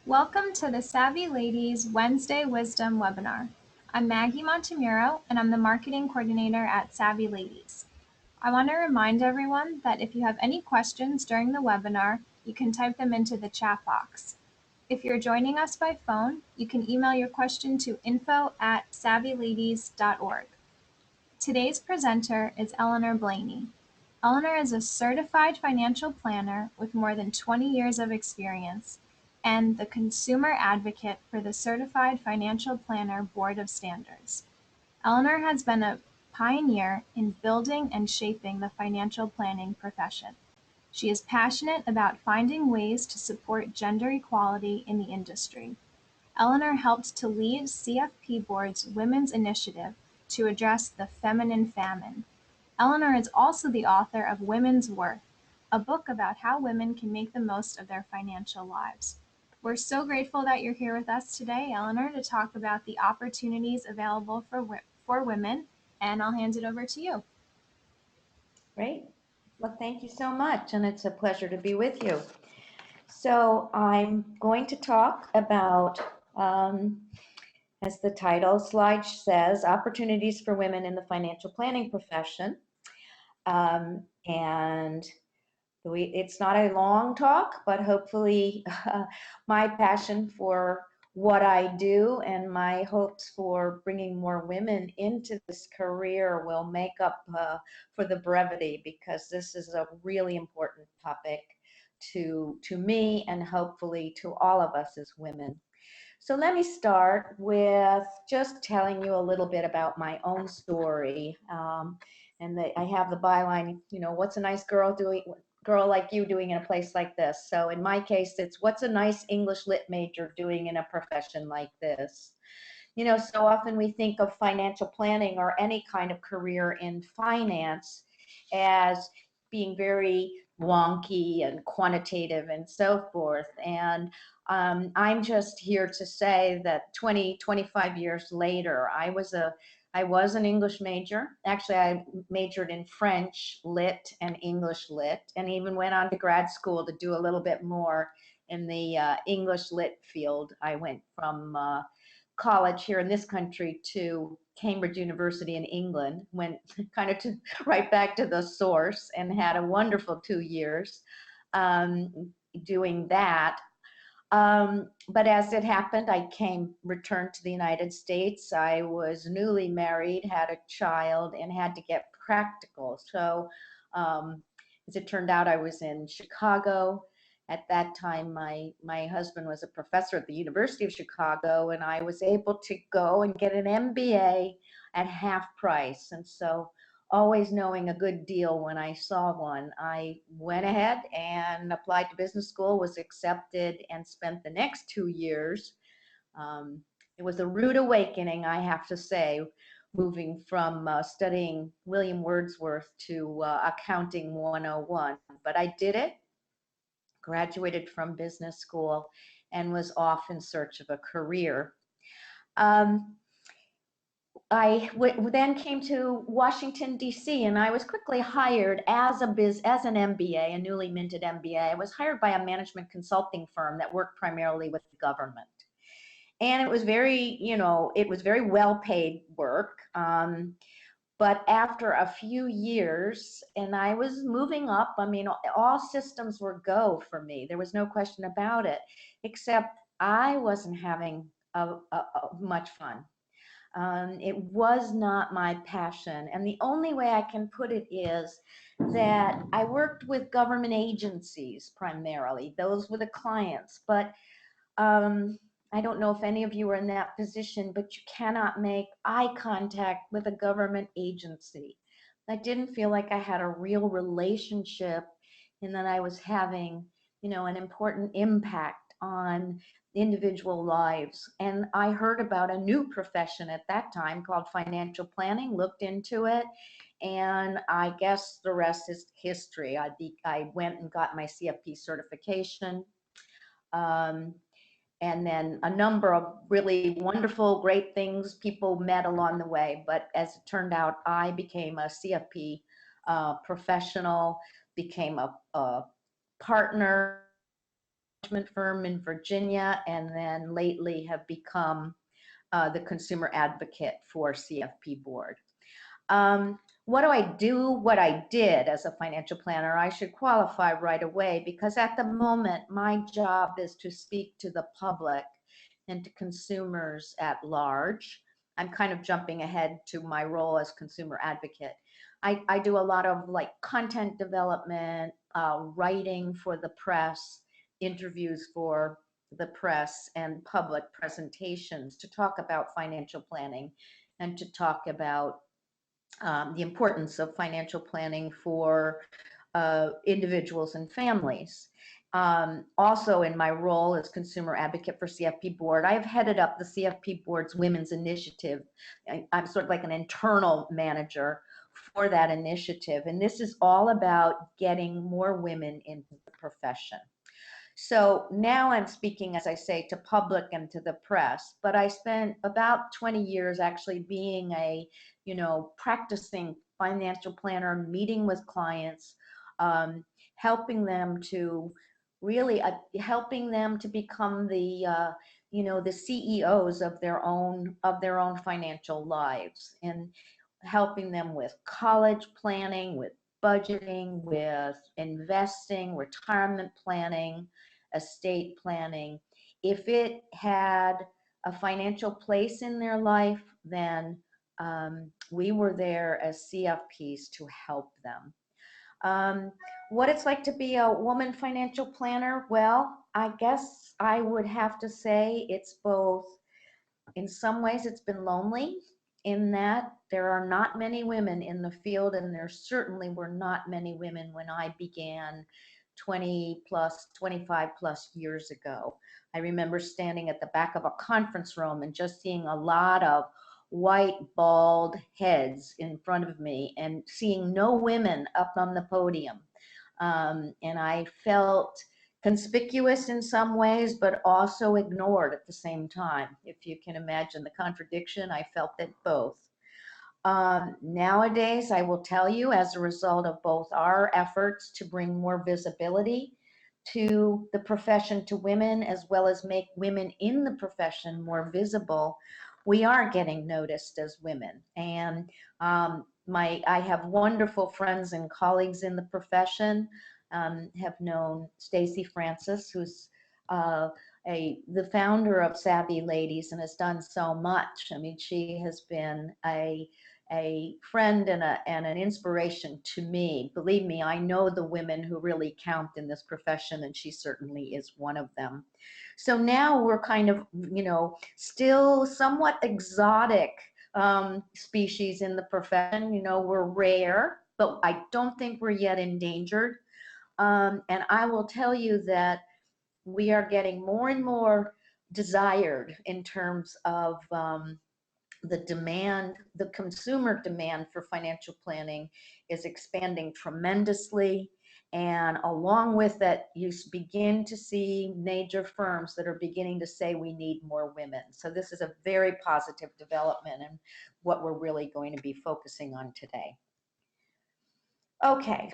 Welcome to the Savvy Ladies Wednesday Wisdom webinar. I'm Maggie Montemuro, and I'm the marketing coordinator at Savvy Ladies. I want to remind everyone that if you have any questions during the webinar, you can type them into the chat box. If you're joining us by phone, you can email your question to info@savvyladies.org. Today's presenter is Eleanor Blayney. Eleanor is a certified financial planner with more than 20 years of experience and the consumer advocate for the Certified Financial Planner Board of Standards. Eleanor has been a pioneer in building and shaping the financial planning profession. She is passionate about finding ways to support gender equality in the industry. Eleanor helped to lead CFP Board's Women's Initiative to address the feminine famine. Eleanor is also the author of Women's Worth, a book about how women can make the most of their financial lives. We're so grateful that you're here with us today, Eleanor, to talk about the opportunities available for women, and I'll hand it over to you. Great. Well, thank you so much, and it's a pleasure to be with you. So I'm going to talk about, as the title slide says, opportunities for women in the financial planning profession. It's not a long talk, but hopefully my passion for what I do and my hopes for bringing more women into this career will make up for the brevity, because this is a really important topic to me and hopefully to all of us as women. So let me start with just telling you a little bit about my own story. I have the byline, what's a nice girl like you doing in a place like this? So in my case, it's what's a nice English lit major doing in a profession like this? So often we think of financial planning or any kind of career in finance as being very wonky and quantitative and so forth. And I'm just here to say that 25 years later, I was an English major. Actually, I majored in French lit and English lit, and even went on to grad school to do a little bit more in the English lit field. I went from college here in this country to Cambridge University in England, went kind of right back to the source, and had a wonderful 2 years doing that. But as it happened, I returned to the United States. I was newly married, had a child, and had to get practical. So as it turned out, I was in Chicago. At that time, my husband was a professor at the University of Chicago, and I was able to go and get an MBA at half price. And so, always knowing a good deal when I saw one, I went ahead and applied to business school, was accepted, and spent the next 2 years. It was a rude awakening, I have to say, moving from studying William Wordsworth to Accounting 101. But I did it, graduated from business school, and was off in search of a career. I then came to Washington, D.C., and I was quickly hired as an MBA, a newly minted MBA. I was hired by a management consulting firm that worked primarily with the government. And it was very well-paid work. But after a few years, and I was moving up, all systems were go for me. There was no question about it, except I wasn't having much fun. It was not my passion. And the only way I can put it is that I worked with government agencies primarily. Those were the clients. But I don't know if any of you are in that position, but you cannot make eye contact with a government agency. I didn't feel like I had a real relationship and that I was having, an important impact on individual lives. And I heard about a new profession at that time called financial planning, looked into it, and I guess the rest is history. I went and got my CFP certification. And then a number of really wonderful, great things people met along the way. But as it turned out, I became a CFP professional, became a partner firm in Virginia, and then lately have become the consumer advocate for CFP board. What do I do? What I did as a financial planner, I should qualify right away, because at the moment, my job is to speak to the public and to consumers at large. I'm kind of jumping ahead to my role as consumer advocate. I do a lot of like content development, writing for the press, interviews for the press, and public presentations to talk about financial planning and to talk about the importance of financial planning for individuals and families. Also, in my role as consumer advocate for CFP board, I've headed up the CFP board's women's initiative. I'm sort of like an internal manager for that initiative. And this is all about getting more women into the profession. So now I'm speaking, as I say, to public and to the press, but I spent about 20 years actually being a, practicing financial planner, meeting with clients, helping them to really, helping them to become the CEOs of their own financial lives, and helping them with college planning, with budgeting, with investing, retirement planning, estate planning. If it had a financial place in their life, then we were there as CFPs to help them. What it's like to be a woman financial planner? Well, I guess I would have to say it's both. In some ways, it's been lonely, in that there are not many women in the field, and there certainly were not many women when I began 20 plus, 25 plus years ago. I remember standing at the back of a conference room and just seeing a lot of white, bald heads in front of me and seeing no women up on the podium. And I felt conspicuous in some ways, but also ignored at the same time. If you can imagine the contradiction, I felt that both. Nowadays, I will tell you, as a result of both our efforts to bring more visibility to the profession, to women, as well as make women in the profession more visible, we are getting noticed as women. And I have wonderful friends and colleagues in the profession. Have known Stacy Francis, who's the founder of Savvy Ladies and has done so much. I mean, she has been a friend and an inspiration to me. Believe me, I know the women who really count in this profession, and she certainly is one of them. So now we're kind of, still somewhat exotic species in the profession. We're rare, but I don't think we're yet endangered. And I will tell you that we are getting more and more desired in terms of the demand. The consumer demand for financial planning is expanding tremendously. And along with that, you begin to see major firms that are beginning to say we need more women. So this is a very positive development, and what we're really going to be focusing on today. Okay.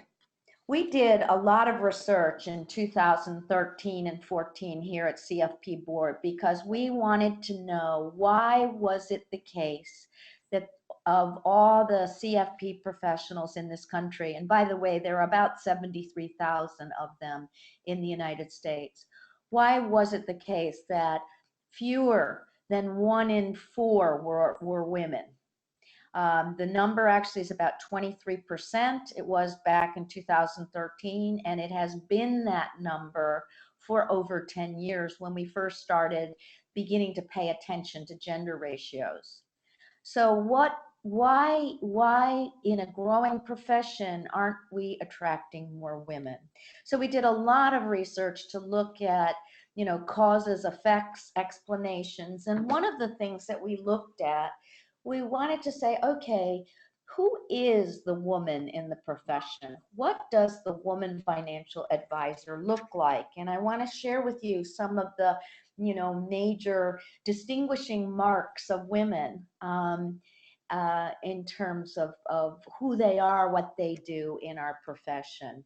We did a lot of research in 2013 and 14 here at CFP Board, because we wanted to know, why was it the case that of all the CFP professionals in this country, and by the way, there are about 73,000 of them in the United States, why was it the case that fewer than 1 in 4 were women? The number actually is about 23%. It was back in 2013, and it has been that number for over 10 years, when we first started beginning to pay attention to gender ratios. So why in a growing profession aren't we attracting more women? So we did a lot of research to look at, causes, effects, explanations. And one of the things that we looked at, we wanted to say, okay, who is the woman in the profession? What does the woman financial advisor look like? And I want to share with you some of the, major distinguishing marks of women in terms of who they are, what they do in our profession.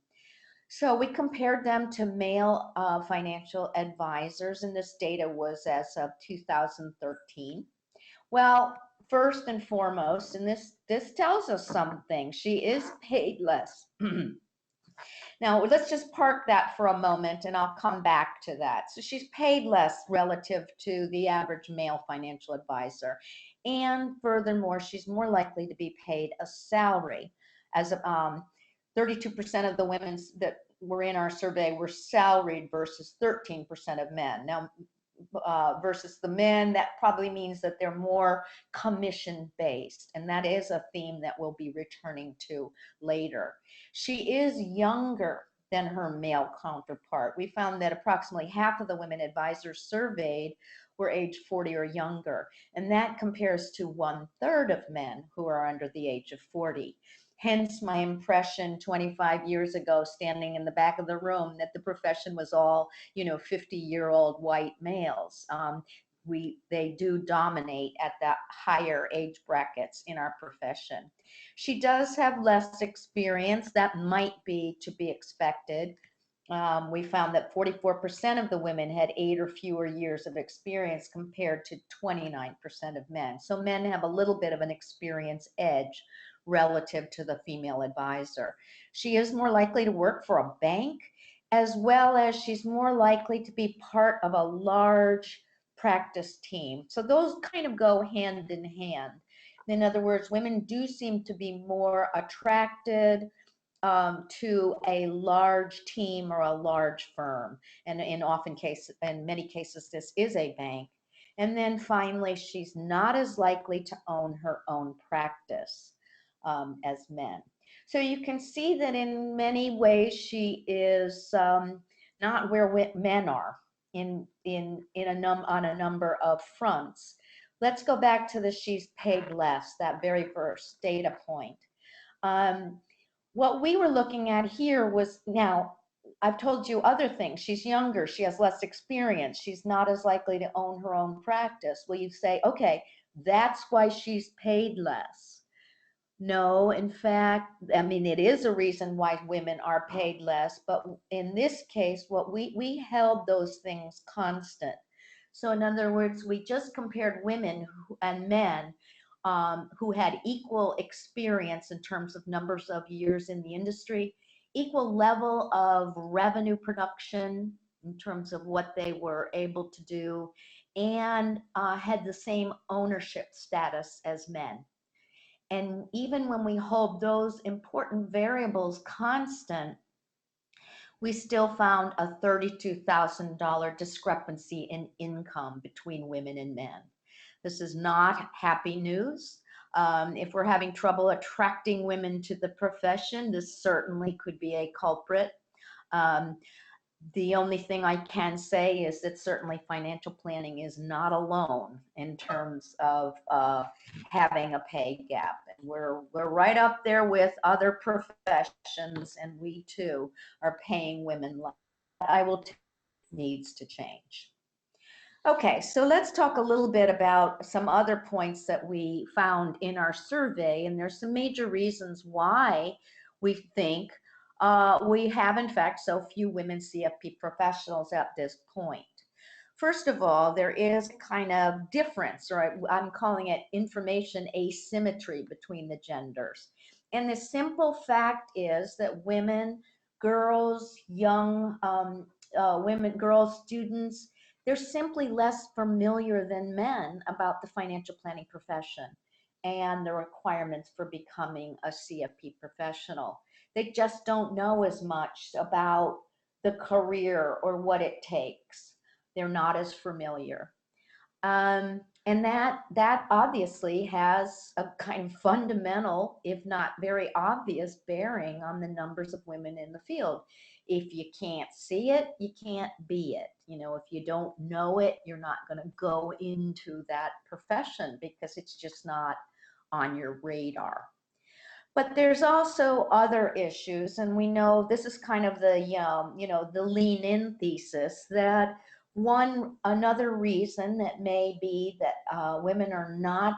So we compared them to male financial advisors, and this data was as of 2013. Well, first and foremost, and this tells us something, she is paid less. Now, let's just park that for a moment and I'll come back to that. So she's paid less relative to the average male financial advisor. And furthermore, she's more likely to be paid a salary. As 32% of the women that were in our survey were salaried versus 13% of men. Now, versus the men, that probably means that they're more commission based. And that is a theme that we'll be returning to later. She is younger than her male counterpart. We found that approximately half of the women advisors surveyed were age 40 or younger, and that compares to 1/3 of men who are under the age of 40. Hence my impression 25 years ago, standing in the back of the room, that the profession was all, 50-year-old white males. They do dominate at the higher age brackets in our profession. She does have less experience. That might be to be expected. We found that 44% of the women had 8 or fewer years of experience compared to 29% of men. So men have a little bit of an experience edge relative to the female advisor. She is more likely to work for a bank, as well as she's more likely to be part of a large practice team. So those kind of go hand in hand. In other words, women do seem to be more attracted to a large team or a large firm. And in many cases, this is a bank. And then finally, she's not as likely to own her own practice as men. So you can see that in many ways she is not where men are on a number of fronts. Let's go back to the she's paid less, that very first data point. What we were looking at here was, now I've told you other things. She's younger, she has less experience, she's not as likely to own her own practice. Well, you say, okay, that's why she's paid less. No, in fact, I mean, it is a reason why women are paid less, but in this case, what we held those things constant. So in other words, we just compared women and men who had equal experience in terms of numbers of years in the industry, equal level of revenue production in terms of what they were able to do, and had the same ownership status as men. And even when we hold those important variables constant, we still found a $32,000 discrepancy in income between women and men. This is not happy news. If we're having trouble attracting women to the profession, this certainly could be a culprit. The only thing I can say is that certainly financial planning is not alone in terms of having a pay gap. And we're right up there with other professions, and we too are paying women less. I will tell you, needs to change. Okay, so let's talk a little bit about some other points that we found in our survey, and there's some major reasons why we think we have, in fact, so few women CFP professionals at this point. First of all, there is a kind of difference, or I'm calling it information asymmetry between the genders. And the simple fact is that women, girls, young women, girls, students, they're simply less familiar than men about the financial planning profession and the requirements for becoming a CFP professional. They just don't know as much about the career or what it takes. They're not as familiar. And that obviously has a kind of fundamental, if not very obvious, bearing on the numbers of women in the field. If you can't see it, you can't be it. If you don't know it, you're not going to go into that profession because it's just not on your radar. But there's also other issues, and we know this is kind of the lean in thesis, that another reason that may be that women are not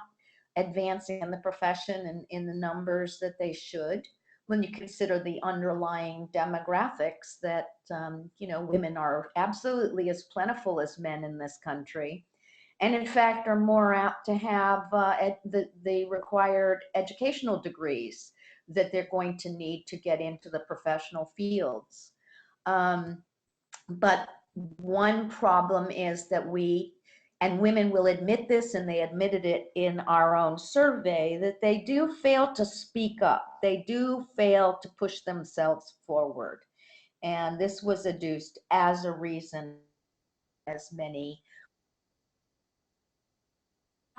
advancing in the profession in the numbers that they should. when you consider the underlying demographics that, women are absolutely as plentiful as men in this country, and in fact are more apt to have the required educational degrees that they're going to need to get into the professional fields. Um, but one problem is that and women will admit this, and they admitted it in our own survey, that they do fail to speak up. They do fail to push themselves forward. And this was adduced as a reason, as many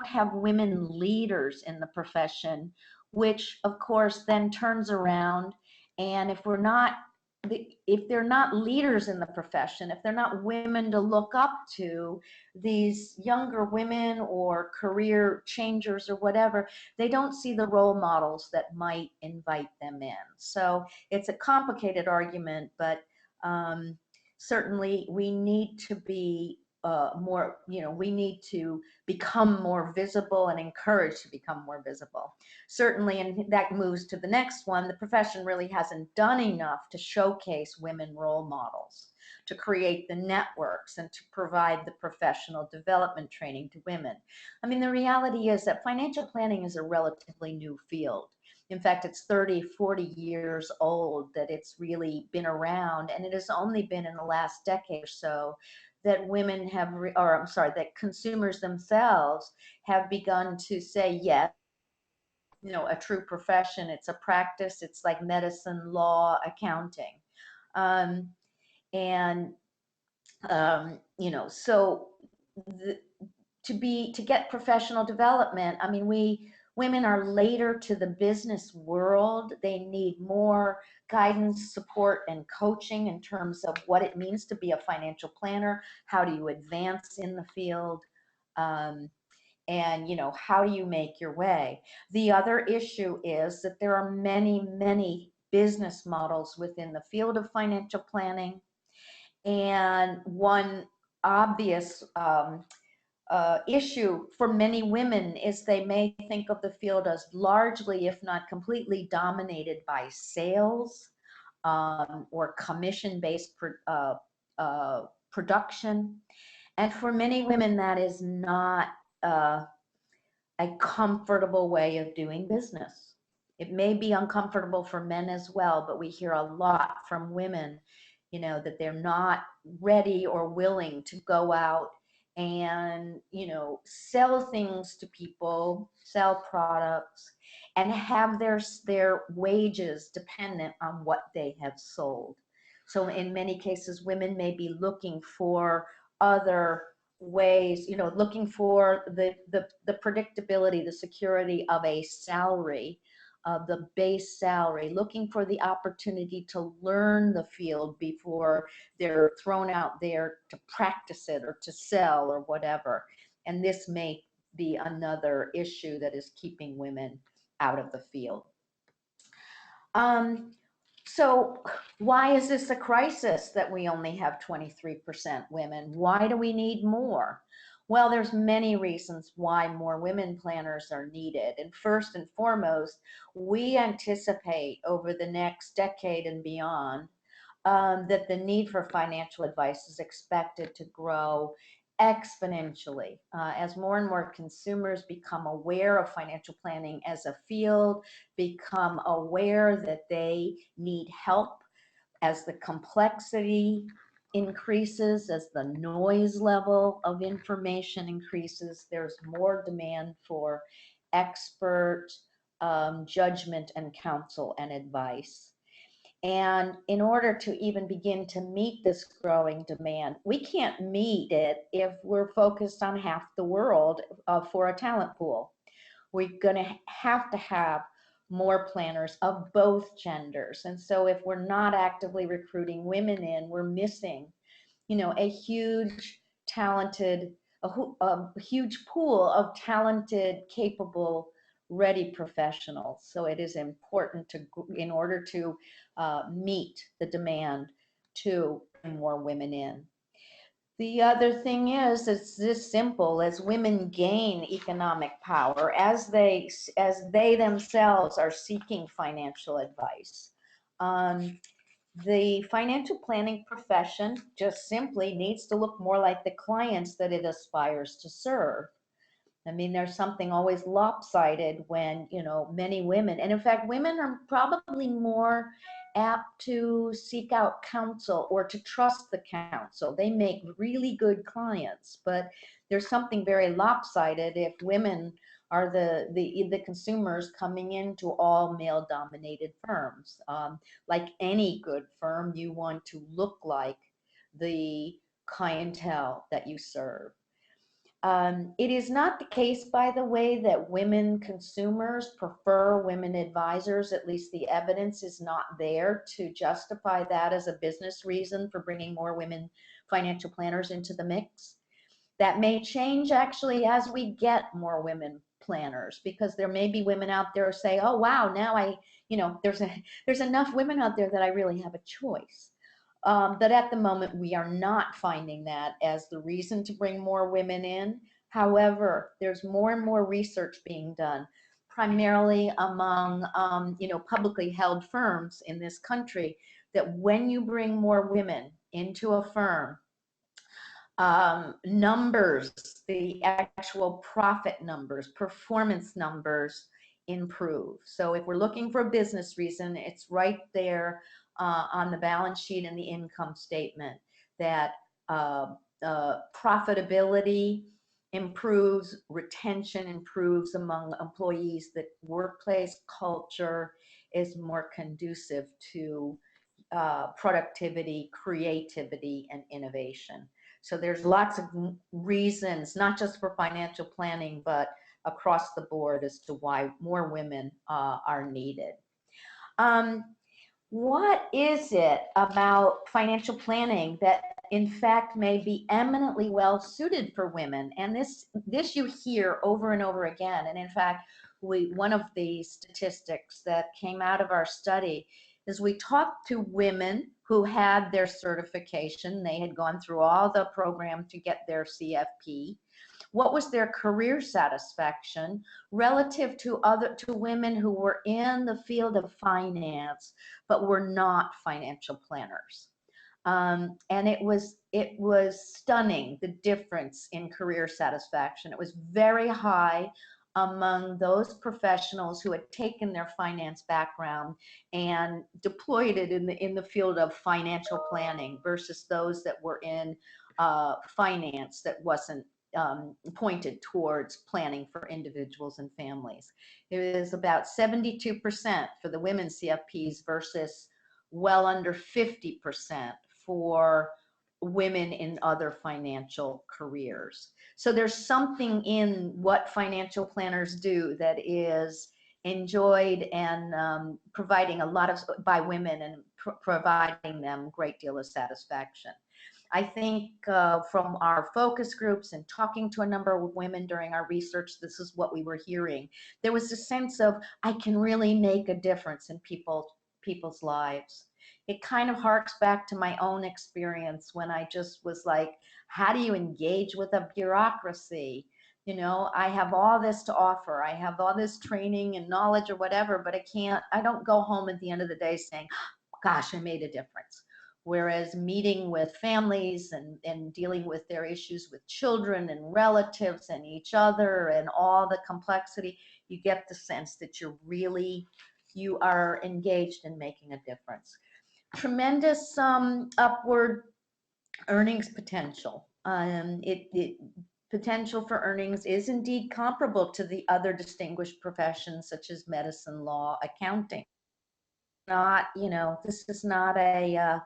have women leaders in the profession, which of course then turns around, and if they're not leaders in the profession, if they're not women to look up to, these younger women or career changers or whatever, they don't see the role models that might invite them in. So it's a complicated argument, but certainly we need to be more, we need to become more visible and encouraged to become more visible. Certainly, and that moves to the next one, the profession really hasn't done enough to showcase women role models, to create the networks, and to provide the professional development training to women. I mean, the reality is that financial planning is a relatively new field. In fact, it's 30, 40 years old that it's really been around, and it has only been in the last decade or so that women have, or I'm sorry, that consumers themselves have begun to say, yes, a true profession, it's a practice, it's like medicine, law, accounting. Um, and, so the, to get professional development, I mean, women are later to the business world. They need more guidance, support, and coaching in terms of what it means to be a financial planner. How do you advance in the field? And how do you make your way? The other issue is that there are many, many business models within the field of financial planning. And one obvious issue for many women is they may think of the field as largely, if not completely, dominated by sales or commission-based production. And for many women, that is not uh, a comfortable way of doing business. It may be uncomfortable for men as well, but we hear a lot from women, that they're not ready or willing to go out and, sell things to people, sell products, and have their wages dependent on what they have sold. So in many cases, women may be looking for other ways, looking for the predictability, the security of a salary, of the base salary, looking for the opportunity to learn the field before they're thrown out there to practice it or to sell or whatever. And this may be another issue that is keeping women out of the field. So why is this a crisis that we only have 23% women? Why do we need more? Well, there's many reasons why more women planners are needed. And first and foremost, we anticipate over the next decade and beyond that the need for financial advice is expected to grow exponentially as more and more consumers become aware of financial planning as a field, become aware that they need help as the complexity increases, as the noise level of information increases. There's more demand for expert judgment and counsel and advice. And in order to even begin to meet this growing demand, we can't meet it if we're focused on half the world for a talent pool. We're going to have more planners of both genders. And so if we're not actively recruiting women in, we're missing, a huge talented, a huge pool of talented, capable, ready professionals. So it is important to, in order to meet the demand, to bring more women in. The other thing is, it's this simple: as women gain economic power, as they themselves are seeking financial advice, um, the financial planning profession just simply needs to look more like the clients that it aspires to serve. I mean, there's something always lopsided when, many women, and in fact, women are probably more apt to seek out counsel or to trust the counsel. They make really good clients, but there's something very lopsided if women are the consumers coming into all male dominated firms. Like any good firm, you want to look like the clientele that you serve. It is not the case, by the way, that women consumers prefer women advisors. At least the evidence is not there to justify that as a business reason for bringing more women financial planners into the mix. That may change actually as we get more women planners, because there may be women out there who say, oh wow, now there's enough women out there that I really have a choice. But at the moment, we are not finding that as the reason to bring more women in. However, there's more and more research being done, primarily among publicly held firms in this country, that when you bring more women into a firm, numbers, the actual profit numbers, performance numbers improve. So if we're looking for a business reason, it's right there on the balance sheet and the income statement that profitability improves, retention improves among employees, that workplace culture is more conducive to productivity, creativity, and innovation. So there's lots of reasons, not just for financial planning, but across the board as to why more women are needed. Um, what is it about financial planning that in fact may be eminently well suited for women? And this you hear over and over again. And in fact, one of the statistics that came out of our study is we talked to women who had their certification. They had gone through all the program to get their CFP. What was their career satisfaction relative to women who were in the field of finance but were not financial planners? And it was stunning, the difference in career satisfaction. It was very high among those professionals who had taken their finance background and deployed it in the field of financial planning versus those that were in finance that wasn't pointed towards planning for individuals and families. It was about 72% for the women's CFPs versus well under 50% for women in other financial careers. So there's something in what financial planners do that is enjoyed and providing a lot of by women and providing them a great deal of satisfaction. I think from our focus groups and talking to a number of women during our research, this is what we were hearing. There was a sense of, I can really make a difference in people's lives. It kind of harks back to my own experience when I just was like, how do you engage with a bureaucracy? I have all this to offer. I have all this training and knowledge or whatever, but I don't go home at the end of the day saying, gosh, I made a difference. Whereas meeting with families and dealing with their issues with children and relatives and each other and all the complexity, you get the sense that you are engaged in making a difference. Tremendous upward earnings potential. Potential for earnings is indeed comparable to the other distinguished professions such as medicine, law, accounting. This is not a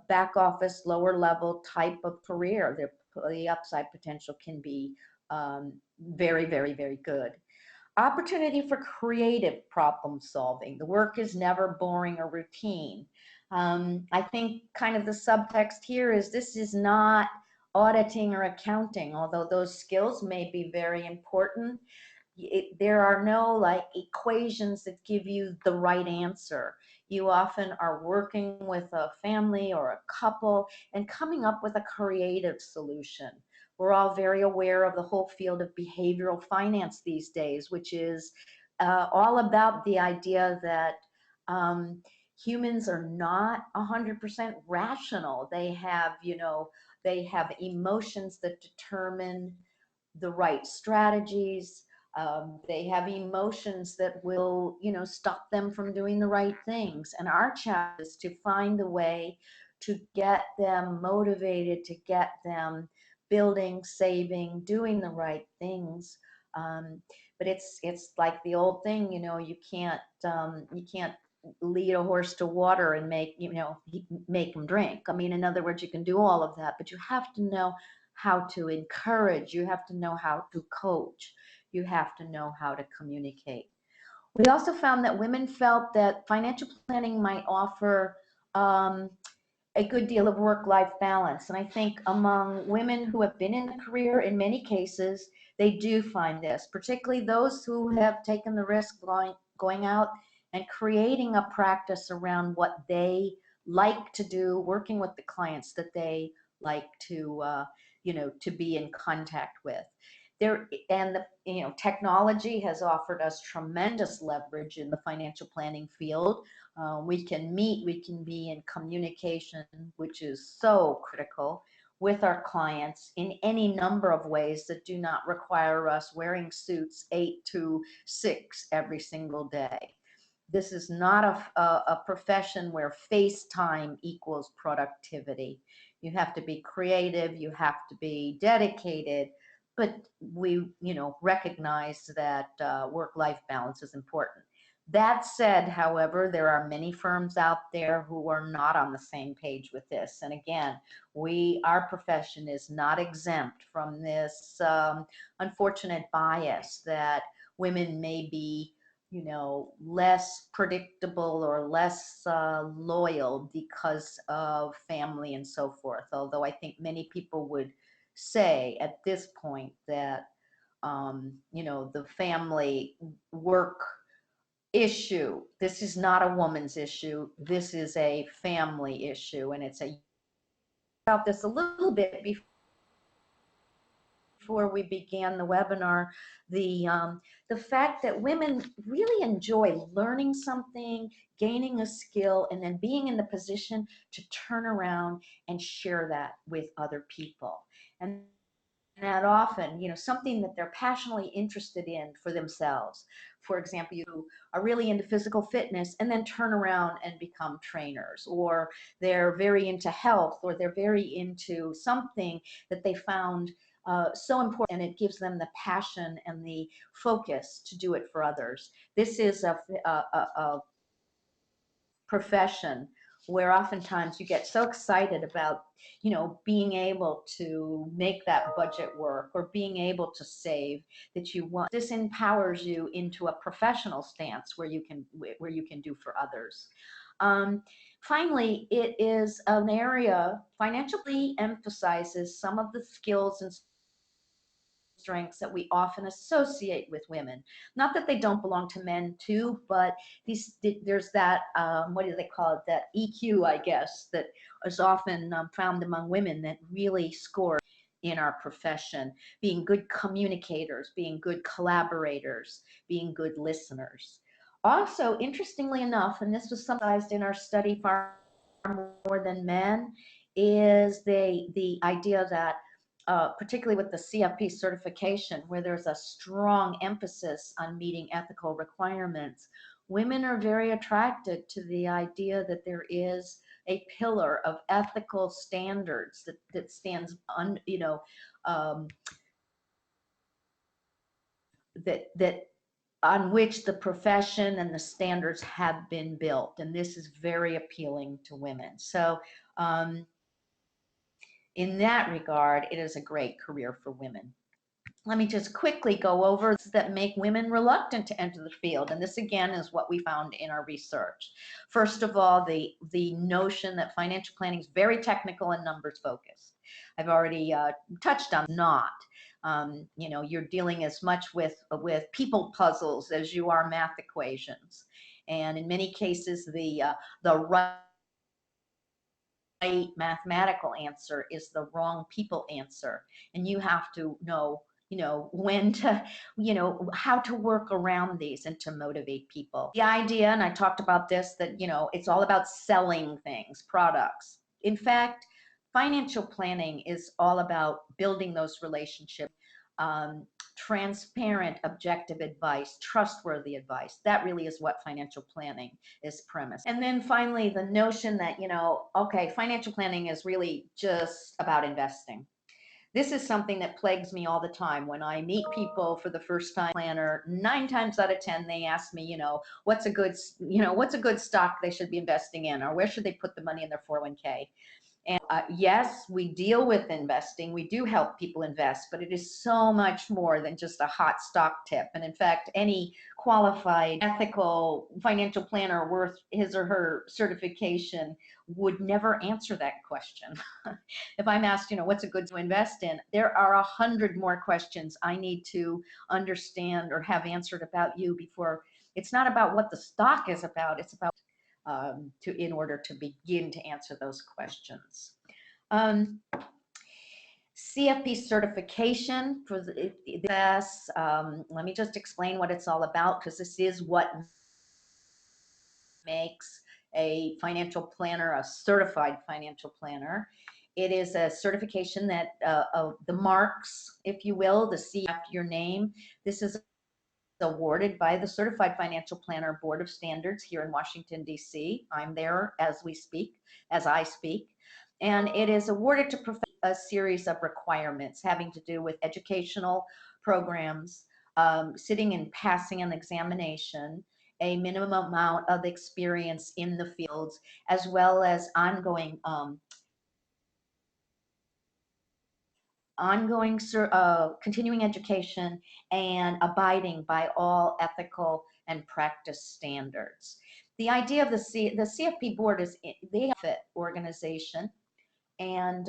back office, lower level type of career. The upside potential can be very, very, very good. Opportunity for creative problem solving. The work is never boring or routine. I think kind of the subtext here is this is not auditing or accounting, although those skills may be very important. There are no like equations that give you the right answer. You often are working with a family or a couple and coming up with a creative solution. We're all very aware of the whole field of behavioral finance these days, which is all about the idea that um, humans are not 100% rational. They have emotions that determine the right strategies. They have emotions that will, stop them from doing the right things. And our challenge is to find a way to get them motivated, to get them building, saving, doing the right things. Um, but it's like the old thing, you can't lead a horse to water and make him drink. I mean, in other words, you can do all of that, but you have to know how to encourage, you have to know how to coach, you have to know how to communicate. We also found that women felt that financial planning might offer a good deal of work-life balance. And I think among women who have been in a career, in many cases, they do find this, particularly those who have taken the risk going out and creating a practice around what they like to do, working with the clients that they like to be in contact with. Technology has offered us tremendous leverage in the financial planning field. We can meet, we can be in communication, which is so critical with our clients in any number of ways that do not require us wearing suits 8 to 6 every single day. This is not a profession where FaceTime equals productivity. You have to be creative, you have to be dedicated, but we, recognize that work-life balance is important. That said, however, there are many firms out there who are not on the same page with this. And again, our profession is not exempt from this unfortunate bias that women may be, less predictable or less loyal because of family and so forth. Although I think many people would say at this point that, the family work issue, this is not a woman's issue, this is a family issue. And about this a little bit before we began the webinar, the fact that women really enjoy learning something, gaining a skill, and then being in the position to turn around and share that with other people. And that often, something that they're passionately interested in for themselves. For example, you are really into physical fitness and then turn around and become trainers, or they're very into health, or they're very into something that they found so important, and it gives them the passion and the focus to do it for others. This is a profession where oftentimes you get so excited about, being able to make that budget work or being able to save that you want. This empowers you into a professional stance where you can do for others. Finally, it is an area financially emphasizes some of the skills and strengths that we often associate with women. Not that they don't belong to men too, but there's that, what do they call it, that EQ, I guess, that is often found among women that really score in our profession. Being good communicators, being good collaborators, being good listeners. Also, interestingly enough, and this was summarized in our study far more than men, is the idea that particularly with the CFP certification, where there's a strong emphasis on meeting ethical requirements, women are very attracted to the idea that there is a pillar of ethical standards that stands on, that on which the profession and the standards have been built. And this is very appealing to women. So in that regard, it is a great career for women. Let me just quickly go over that make women reluctant to enter the field. And this again is what we found in our research. First of all, the notion that financial planning is very technical and numbers focused. I've already touched on not. You're dealing as much with people puzzles as you are math equations. And in many cases, the right mathematical answer is the wrong people answer. And you have to know, when to, how to work around these and to motivate people. The idea, and I talked about this, that, it's all about selling things, products. In fact, financial planning is all about building those relationships, um, transparent, objective advice, trustworthy advice. That really is what financial planning is premise. And then finally, the notion that, okay, financial planning is really just about investing. This is something that plagues me all the time. When I meet people for the first time, planner, 9 times out of 10, they ask me, what's a good stock they should be investing in, or where should they put the money in their 401k? And yes, we deal with investing. We do help people invest, but it is so much more than just a hot stock tip. And in fact, any qualified, ethical financial planner worth his or her certification would never answer that question. If I'm asked, what's a good to invest in, there are 100 more questions I need to understand or have answered about you before. It's not about what the stock is about. It's about in order to begin to answer those questions. CFP certification for this. Let me just explain what it's all about, because this is what makes a financial planner a certified financial planner. It is a certification that the marks, if you will, the C after your name. This is awarded by the Certified Financial Planner Board of Standards here in Washington, D.C. I'm there as I speak. And it is awarded to a series of requirements having to do with educational programs, sitting and passing an examination, a minimum amount of experience in the fields, as well as ongoing continuing education, and abiding by all ethical and practice standards. The idea of the CFP board is they are a organization, and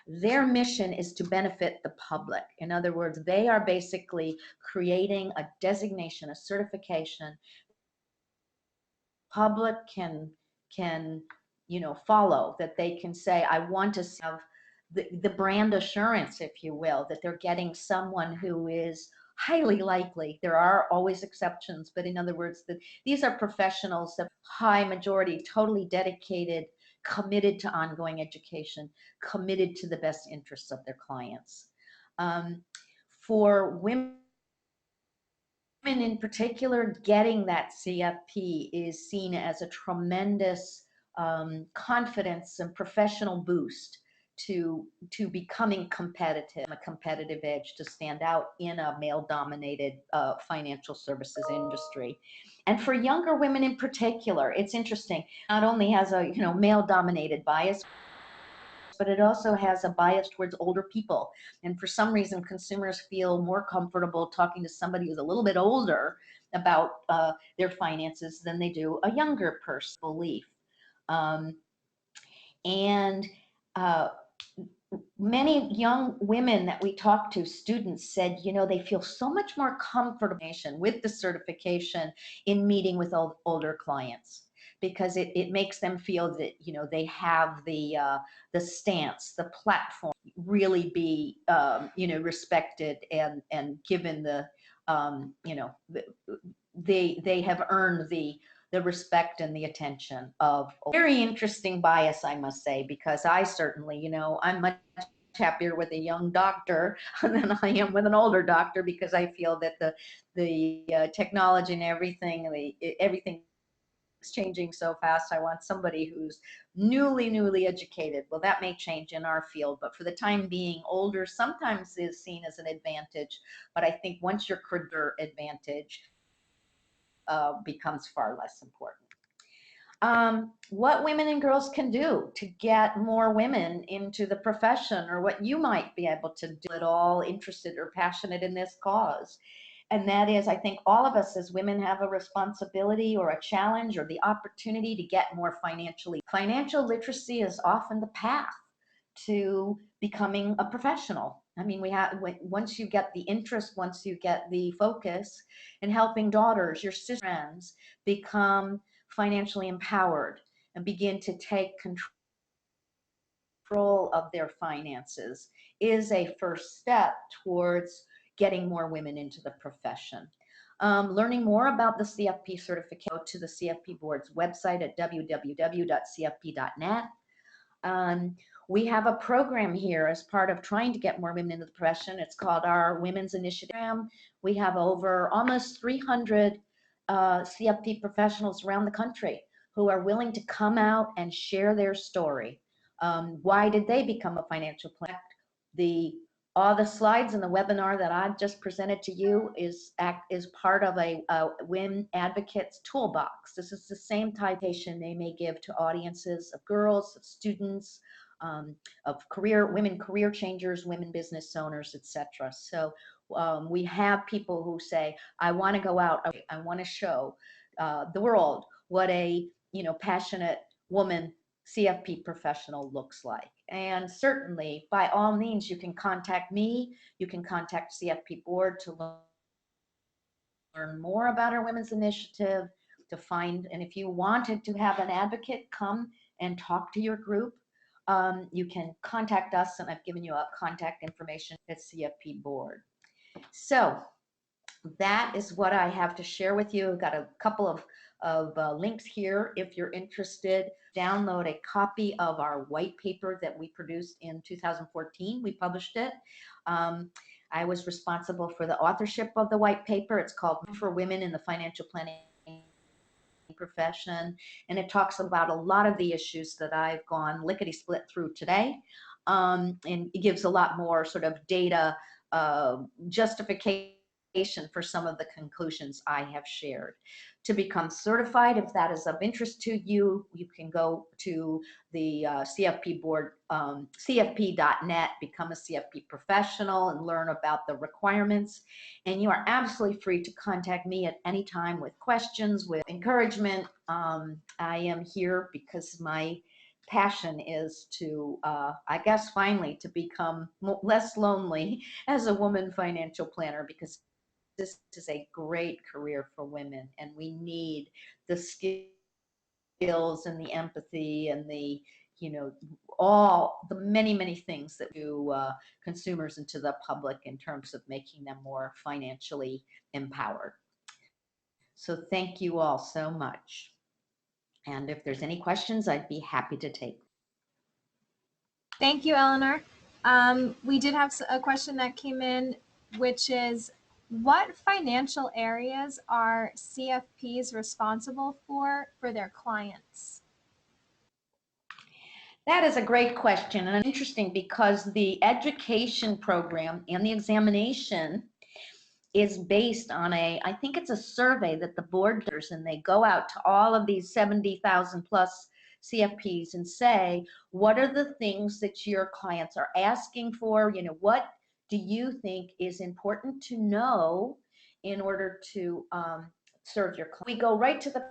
their mission is to benefit the public. In other words, they are basically creating a designation, a certification public can follow, that they can say, I want to have the brand assurance, if you will, that they're getting someone who is highly likely. There are always exceptions, but in other words, that these are professionals, that high majority, totally dedicated, committed to ongoing education, committed to the best interests of their clients. For women in particular, getting that CFP is seen as a tremendous confidence and professional boost to becoming competitive, a competitive edge, to stand out in a male-dominated financial services industry. And for younger women in particular, it's interesting. Not only has a male-dominated bias, but it also has a bias towards older people. And for some reason, consumers feel more comfortable talking to somebody who's a little bit older about their finances than they do a younger person's belief. Um, and Many young women that we talked to, students, said, they feel so much more comfortable with the certification in meeting with older clients, because it makes them feel that, they have the stance, the platform, really be, respected and given the, they have earned the respect and the attention of. Very interesting bias, I must say, because I certainly, I'm much happier with a young doctor than I am with an older doctor, because I feel that the technology and everything's changing so fast. I want somebody who's newly educated. Well, that may change in our field, but for the time being, older sometimes is seen as an advantage. But I think once your career advantage becomes far less important. What women and girls can do to get more women into the profession, or what you might be able to do at all interested or passionate in this cause. And that is, I think all of us as women have a responsibility or a challenge or the opportunity to get more financially. Financial literacy is often the path to becoming a professional. I mean, once you get the interest, once you get the focus in helping daughters, your sister friends become financially empowered and begin to take control of their finances is a first step towards getting more women into the profession. Learning more about the CFP certificate, go to the CFP board's website at www.cfp.net. Um, we have a program here as part of trying to get more women into the profession. It's called our Women's Initiative. We have over almost 300 CFP professionals around the country who are willing to come out and share their story. Why did they become a financial planner? All the slides in the webinar that I've just presented to you is part of a Women Advocates Toolbox. This is the same type of patient they may give to audiences of girls, of students, of women career changers, women business owners, etc. So we have people who say, I want to go out, I want to show the world what a passionate woman CFP professional looks like. And certainly, by all means, you can contact me. You can contact CFP Board to learn more about our Women's Initiative, and if you wanted to have an advocate come and talk to your group, you can contact us, and I've given you a contact information at CFP Board. So that is what I have to share with you. I've got a couple of links here if you're interested. Download a copy of our white paper that we produced in 2014. We published it. I was responsible for the authorship of the white paper. It's called For Women in the Financial Planning Profession, and it talks about a lot of the issues that I've gone lickety-split through today, and it gives a lot more sort of data justification for some of the conclusions I have shared. To become certified, if that is of interest to you, you can go to the CFP board, cfp.net, become a CFP professional and learn about the requirements. And you are absolutely free to contact me at any time with questions, with encouragement. I am here because my passion is to, I guess, finally to become less lonely as a woman financial planner, because this is a great career for women, and we need the skills and the empathy and the, all the many things that do consumers and to the public in terms of making them more financially empowered. So thank you all so much. And if there's any questions, I'd be happy to take. Thank you, Eleanor. We did have a question that came in, which is, what financial areas are CFPs responsible for their clients? That is a great question, and interesting because the education program and the examination is based on I think it's a survey that the board does, and they go out to all of these 70,000 plus CFPs and say, what are the things that your clients are asking for? What do you think is important to know in order to serve your client? We go right to the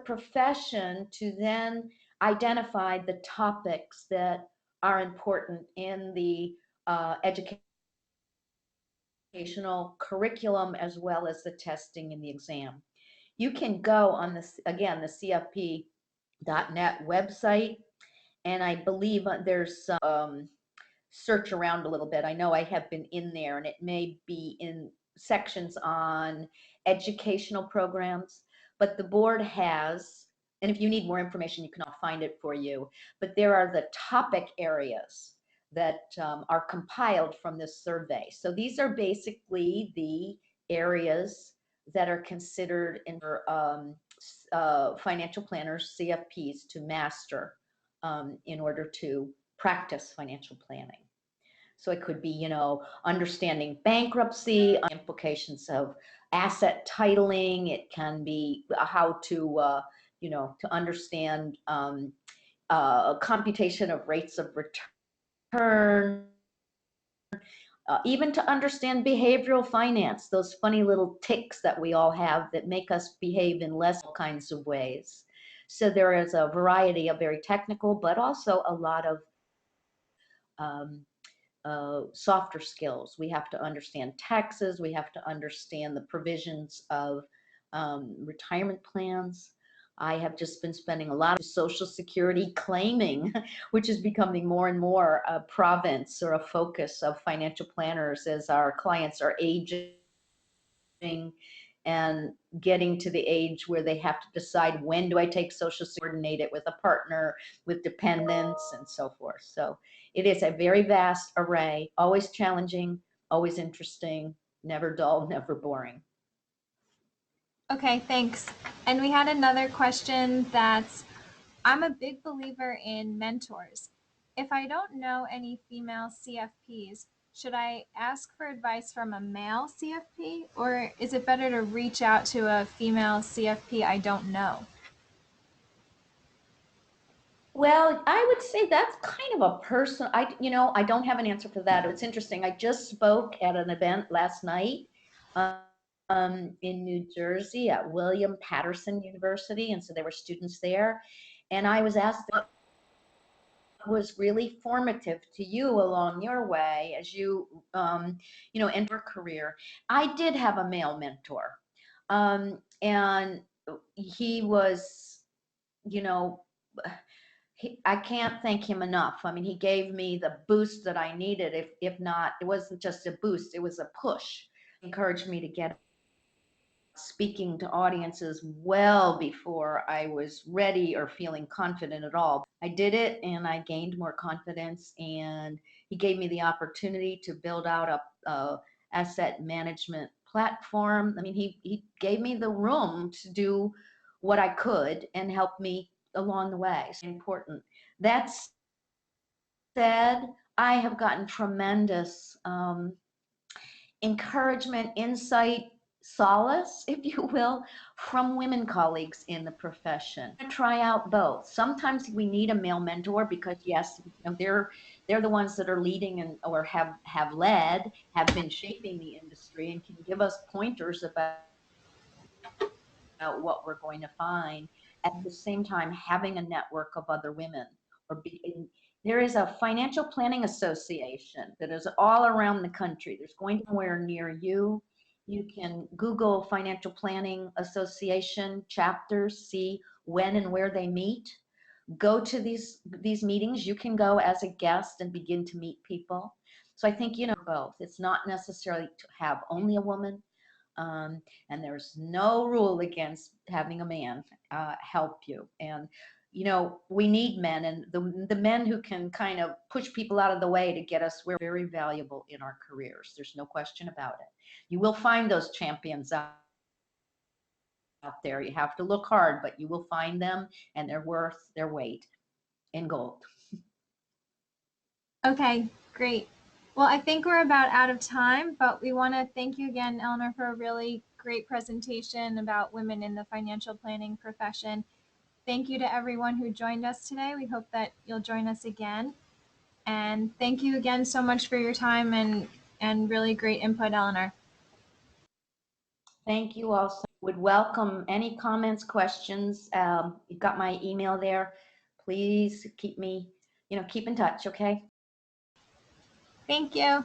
profession to then identify the topics that are important in the educational curriculum, as well as the testing and the exam. You can go on this, again, the cfp.net website, and I believe there's some search around a little bit. I know I have been in there, and it may be in sections on educational programs, but the board has, and if you need more information, you can all find it for you, but there are the topic areas that are compiled from this survey. So these are basically the areas that are considered in financial planners, CFPs, to master in order to practice financial planning. So it could be, understanding bankruptcy, implications of asset titling. It can be how to, to understand computation of rates of return, even to understand behavioral finance, those funny little tics that we all have that make us behave in less kinds of ways. So there is a variety of very technical, but also a lot of softer skills. We have to understand taxes. We have to understand the provisions of retirement plans. I have just been spending a lot of Social Security claiming, which is becoming more and more a province or a focus of financial planners as our clients are aging and getting to the age where they have to decide, when do I take social security, coordinate it with a partner, with dependents, and so forth. So it is a very vast array, always challenging, always interesting, never dull, never boring. Okay, thanks. And we had another question that's, I'm a big believer in mentors. If I don't know any female CFPs, should I ask for advice from a male CFP, or is it better to reach out to a female CFP I don't know? Well, I would say that's kind of a person. I don't have an answer for that. It's interesting. I just spoke at an event last night in New Jersey at William Patterson University, and so there were students there, and I was asked what was really formative to you along your way as enter a career. I did have a male mentor, and he was, you know, I can't thank him enough. I mean, he gave me the boost that I needed. If not, it wasn't just a boost; it was a push. Encouraged me to get speaking to audiences well before I was ready or feeling confident at all. I did it and I gained more confidence, and he gave me the opportunity to build out a asset management platform. I mean, he gave me the room to do what I could and help me along the way. So important. That said, I have gotten tremendous encouragement, insight, solace, if you will, from women colleagues in the profession. Try out both. Sometimes we need a male mentor because yes, they're the ones that are leading and or have led, have been shaping the industry and can give us pointers about what we're going to find. At the same time, having a network of other women there is a financial planning association that is all around the country. There's going to be somewhere near you. You can Google Financial Planning Association chapters, see when and where they meet. Go to these meetings. You can go as a guest and begin to meet people. So I think both. It's not necessarily to have only a woman, and there's no rule against having a man help you. And we need men, and the men who can kind of push people out of the way to get us where we're very valuable in our careers. There's no question about it. You will find those champions out there. You have to look hard, but you will find them, and they're worth their weight in gold. Okay, great. Well, I think we're about out of time, but we want to thank you again, Eleanor, for a really great presentation about women in the financial planning profession. Thank you to everyone who joined us today. We hope that you'll join us again. And thank you again so much for your time and really great input, Eleanor. Thank you also. Would welcome any comments, questions. You've got my email there. Please keep in touch, okay? Thank you.